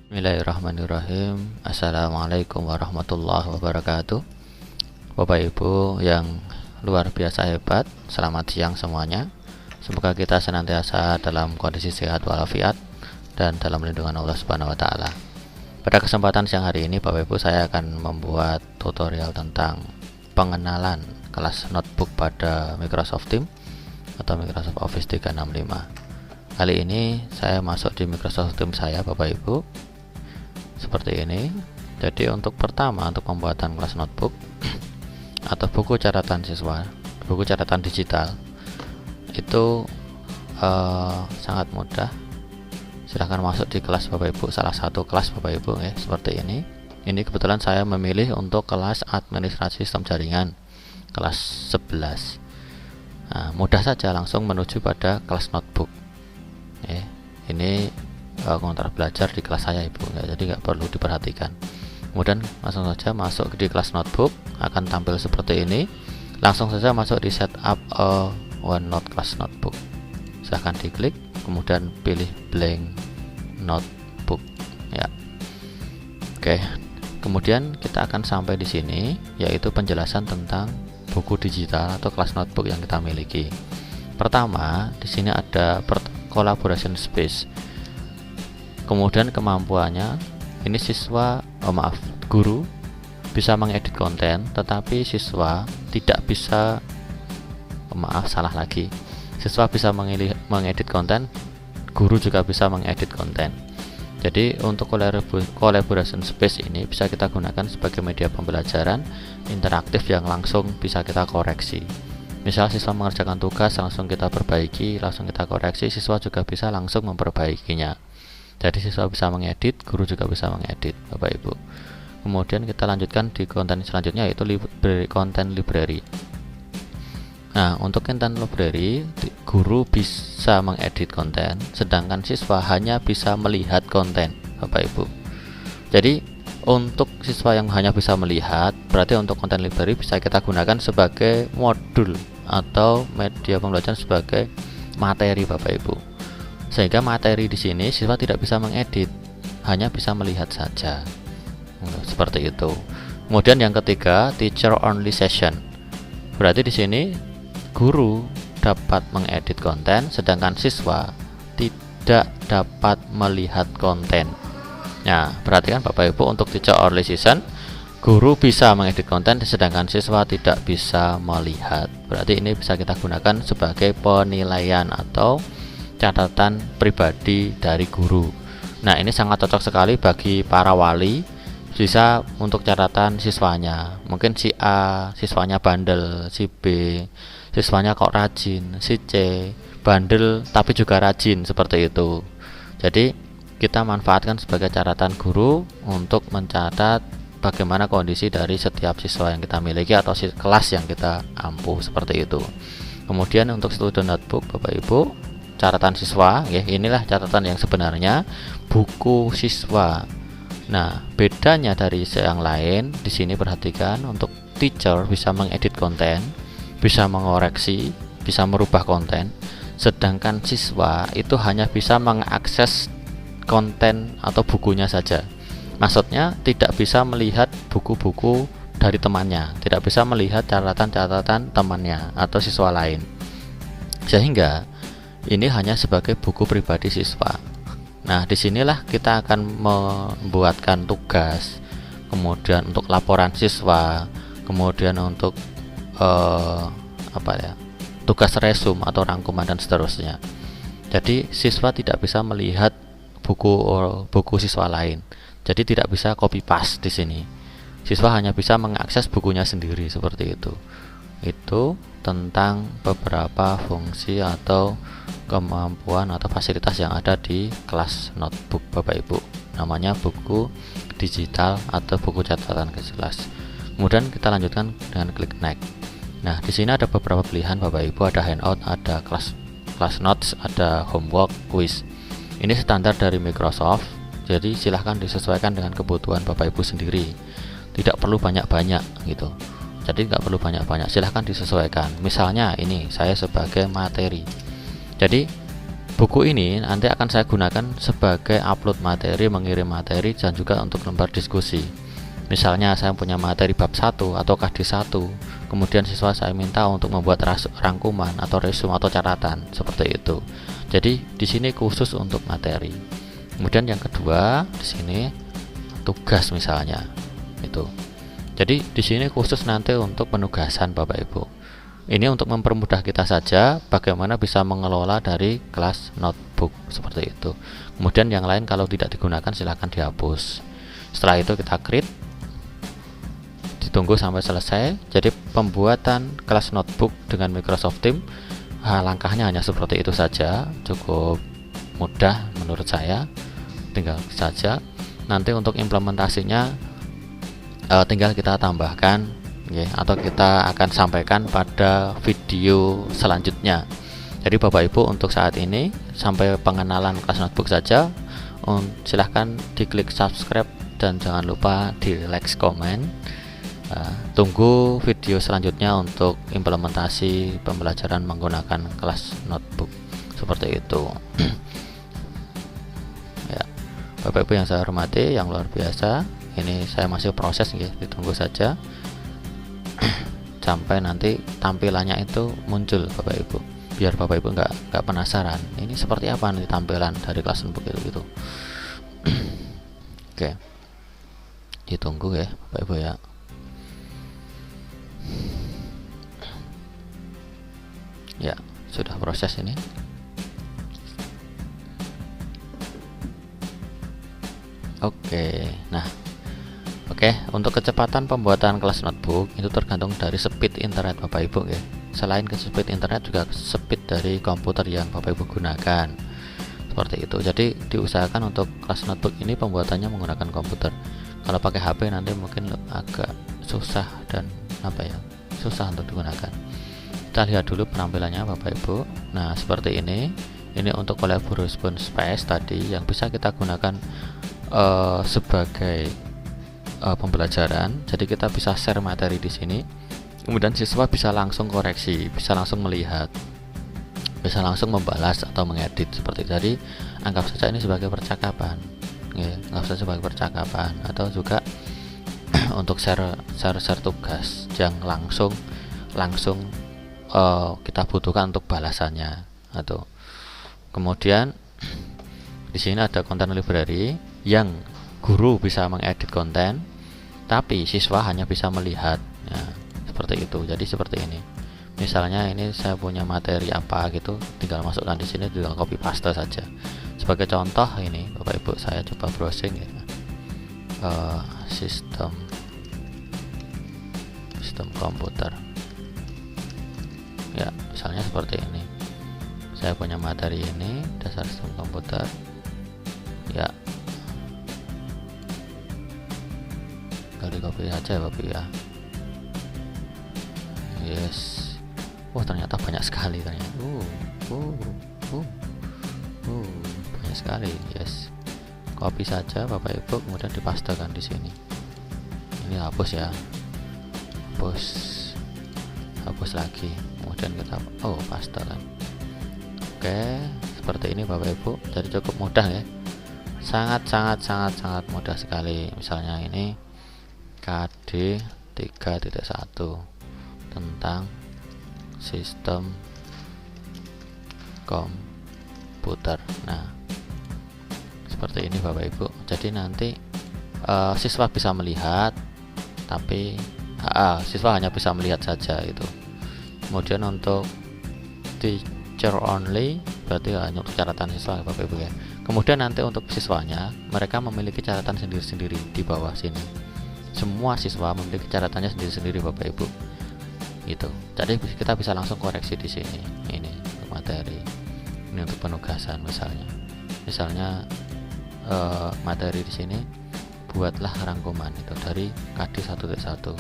Bismillahirrahmanirrahim. Assalamualaikum warahmatullahi wabarakatuh. Bapak Ibu yang luar biasa hebat, selamat siang semuanya. Semoga kita senantiasa dalam kondisi sehat walafiat dan dalam lindungan Allah Subhanahu wa taala. Pada kesempatan siang hari ini Bapak Ibu, saya akan membuat tutorial tentang pengenalan kelas notebook pada Microsoft Teams atau Microsoft Office 365. Kali ini saya masuk di Microsoft Teams saya Bapak Ibu, seperti ini. Jadi untuk pembuatan kelas notebook atau buku catatan siswa, buku catatan digital itu sangat mudah. Silahkan masuk di kelas Bapak Ibu, salah satu kelas Bapak Ibu ya, seperti ini. Ini kebetulan saya memilih untuk kelas administrasi sistem jaringan kelas 11. Nah, mudah saja langsung menuju pada kelas notebook ya. Ini komentar belajar di kelas saya Ibu ya, jadi nggak perlu diperhatikan. Kemudian langsung saja masuk di kelas notebook, akan tampil seperti ini. Langsung saja masuk di setup OneNote class notebook, silahkan diklik, kemudian pilih blank notebook ya. Oke, kemudian kita akan sampai di sini, yaitu penjelasan tentang buku digital atau kelas notebook yang kita miliki. Pertama, di sini ada collaboration space. Kemudian kemampuannya, ini guru bisa mengedit konten, tetapi siswa tidak bisa. Siswa bisa mengedit konten, guru juga bisa mengedit konten. Jadi untuk collaboration space ini bisa kita gunakan sebagai media pembelajaran interaktif yang langsung bisa kita koreksi. Misal siswa mengerjakan tugas, langsung kita perbaiki, langsung kita koreksi, siswa juga bisa langsung memperbaikinya. Jadi siswa bisa mengedit, guru juga bisa mengedit Bapak Ibu. Kemudian kita lanjutkan di konten selanjutnya, yaitu content library. Nah, untuk content library, guru bisa mengedit konten, sedangkan siswa hanya bisa melihat konten Bapak Ibu. Jadi untuk siswa yang hanya bisa melihat, berarti untuk content library bisa kita gunakan sebagai modul atau media pembelajaran sebagai materi Bapak Ibu. Sehingga materi di sini siswa tidak bisa mengedit, hanya bisa melihat saja. Seperti itu. Kemudian yang ketiga, teacher only session. Berarti di sini guru dapat mengedit konten, sedangkan siswa tidak dapat melihat konten. Nah, perhatikan Bapak Ibu, untuk teacher only session, guru bisa mengedit konten, sedangkan siswa tidak bisa melihat. Berarti ini bisa kita gunakan sebagai penilaian atau catatan pribadi dari guru. Nah, ini sangat cocok sekali bagi para wali, bisa untuk catatan siswanya. Mungkin si A siswanya bandel, si B siswanya kok rajin, si C bandel tapi juga rajin, seperti itu. Jadi kita manfaatkan sebagai catatan guru untuk mencatat bagaimana kondisi dari setiap siswa yang kita miliki atau kelas yang kita ampuh, seperti itu. Kemudian untuk student notebook Bapak Ibu, catatan siswa ya, inilah catatan yang sebenarnya, buku siswa. Nah, bedanya dari yang lain di sini, perhatikan, untuk teacher bisa mengedit konten, bisa mengoreksi, bisa merubah konten, sedangkan siswa itu hanya bisa mengakses konten atau bukunya saja. Maksudnya tidak bisa melihat buku-buku dari temannya, tidak bisa melihat catatan-catatan temannya atau siswa lain. Sehingga ini hanya sebagai buku pribadi siswa. Nah, disinilah kita akan membuatkan tugas, kemudian untuk laporan siswa, kemudian untuk tugas resum atau rangkuman dan seterusnya. Jadi siswa tidak bisa melihat buku siswa lain. Jadi tidak bisa copy paste di sini. Siswa hanya bisa mengakses bukunya sendiri, seperti itu. Itu tentang beberapa fungsi atau kemampuan atau fasilitas yang ada di kelas notebook Bapak Ibu. Namanya buku digital atau buku catatan kelas. Kemudian kita lanjutkan dengan klik next. Nah, di sini ada beberapa pilihan Bapak Ibu, ada handout, ada class notes, ada homework, quiz. Ini standar dari Microsoft. Jadi silahkan disesuaikan dengan kebutuhan Bapak Ibu sendiri. Tidak perlu banyak-banyak gitu. Jadi nggak perlu banyak-banyak, silahkan disesuaikan. Misalnya ini saya sebagai materi, jadi Buku ini nanti akan saya gunakan sebagai upload materi, mengirim materi, dan juga untuk lembar diskusi. Misalnya saya punya materi bab 1 atau KD1, kemudian siswa saya minta untuk membuat rangkuman atau resume atau catatan seperti itu. Jadi di sini khusus untuk materi. Kemudian yang kedua di sini tugas misalnya itu. Jadi di sini khusus nanti untuk penugasan Bapak Ibu. Ini untuk mempermudah kita saja bagaimana bisa mengelola dari kelas notebook seperti itu. Kemudian yang lain kalau tidak digunakan silahkan dihapus. Setelah itu kita create, ditunggu sampai selesai. Jadi pembuatan kelas notebook dengan Microsoft Teams, langkahnya hanya seperti itu saja, cukup mudah menurut saya. Tinggal saja. Nanti untuk implementasinya tinggal kita tambahkan. Atau kita akan sampaikan pada video selanjutnya. Jadi Bapak Ibu untuk saat ini sampai pengenalan kelas notebook saja. Silahkan diklik subscribe dan jangan lupa di like, komen. Tunggu video selanjutnya untuk implementasi pembelajaran menggunakan kelas notebook seperti itu. Ya, Bapak Ibu yang saya hormati, yang luar biasa, ini saya masih proses, ditunggu saja sampai nanti tampilannya itu muncul Bapak Ibu, biar Bapak Ibu nggak penasaran ini seperti apa nanti tampilan dari kelas notebook itu gitu. Oke, ditunggu ya Bapak Ibu ya. Ya, sudah proses ini. Oke, nah Oke, untuk kecepatan pembuatan kelas notebook itu tergantung dari speed internet Bapak Ibu ya. Selain ke speed internet juga speed dari komputer yang Bapak Ibu gunakan. Seperti itu. Jadi diusahakan untuk kelas notebook ini pembuatannya menggunakan komputer. Kalau pakai HP nanti mungkin agak susah dan susah untuk digunakan. Kita lihat dulu penampilannya Bapak Ibu. Nah, seperti ini. Ini untuk collaboration space tadi yang bisa kita gunakan sebagai pembelajaran. Jadi kita bisa share materi di sini. Kemudian siswa bisa langsung koreksi, bisa langsung melihat, bisa langsung membalas atau mengedit seperti tadi. Anggap saja ini sebagai percakapan, anggap saja sebagai percakapan atau juga untuk share tugas yang langsung kita butuhkan untuk balasannya. Atau kemudian di sini ada konten library yang guru bisa mengedit konten, tapi siswa hanya bisa melihat. Nah, seperti itu. Jadi seperti ini. Misalnya ini saya punya materi apa gitu, tinggal masukkan di sini, tinggal copy paste saja. Sebagai contoh ini, Bapak Ibu saya coba browsing ya. Sistem komputer. Ya, misalnya seperti ini. Saya punya materi ini, dasar sistem komputer. Ya, di copy saja Bapak ya. Yes. Wah, ternyata banyak sekali ternyata. Banyak sekali. Yes. Copy saja Bapak Ibu, kemudian dipastekan di sini. Ini hapus ya. Hapus lagi. Kemudian kita pastekan. Oke, seperti ini Bapak Ibu. Jadi cukup mudah ya. Sangat mudah sekali. Misalnya ini KD 3.1 tentang sistem komputer. Nah, seperti ini Bapak Ibu. Jadi nanti siswa bisa melihat, tapi siswa hanya bisa melihat saja itu. Kemudian untuk teacher only berarti hanya untuk catatan siswa Bapak Ibu ya. Kemudian nanti untuk siswanya, mereka memiliki catatan sendiri-sendiri di bawah sini. Semua siswa memiliki catatannya sendiri-sendiri Bapak Ibu. Gitu. Jadi kita bisa langsung koreksi di sini. Ini untuk materi. Ini untuk penugasan misalnya. Misalnya materi di sini buatlah rangkuman itu dari KD 1.1.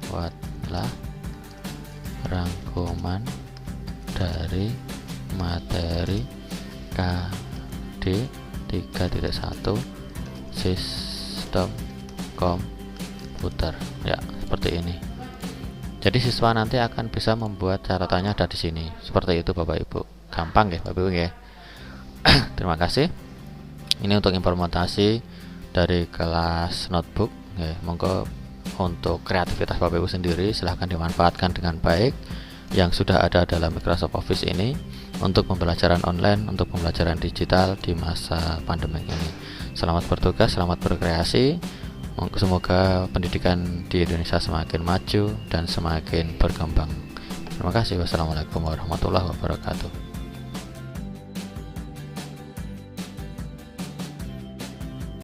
Buatlah rangkuman dari materi KD 3.1 sistem komputer ya, seperti ini. Jadi siswa nanti akan bisa membuat catatannya ada di sini. Seperti itu Bapak Ibu. Gampang ya Bapak Ibu ya. Terima kasih. Ini untuk informasi dari kelas notebook. Ya, monggo untuk kreativitas Bapak Ibu sendiri silahkan dimanfaatkan dengan baik yang sudah ada dalam Microsoft Office ini untuk pembelajaran online, untuk pembelajaran digital di masa pandemi ini. Selamat bertugas, selamat berkreasi. Semoga pendidikan di Indonesia semakin maju dan semakin berkembang. Terima kasih. Wassalamualaikum warahmatullahi wabarakatuh.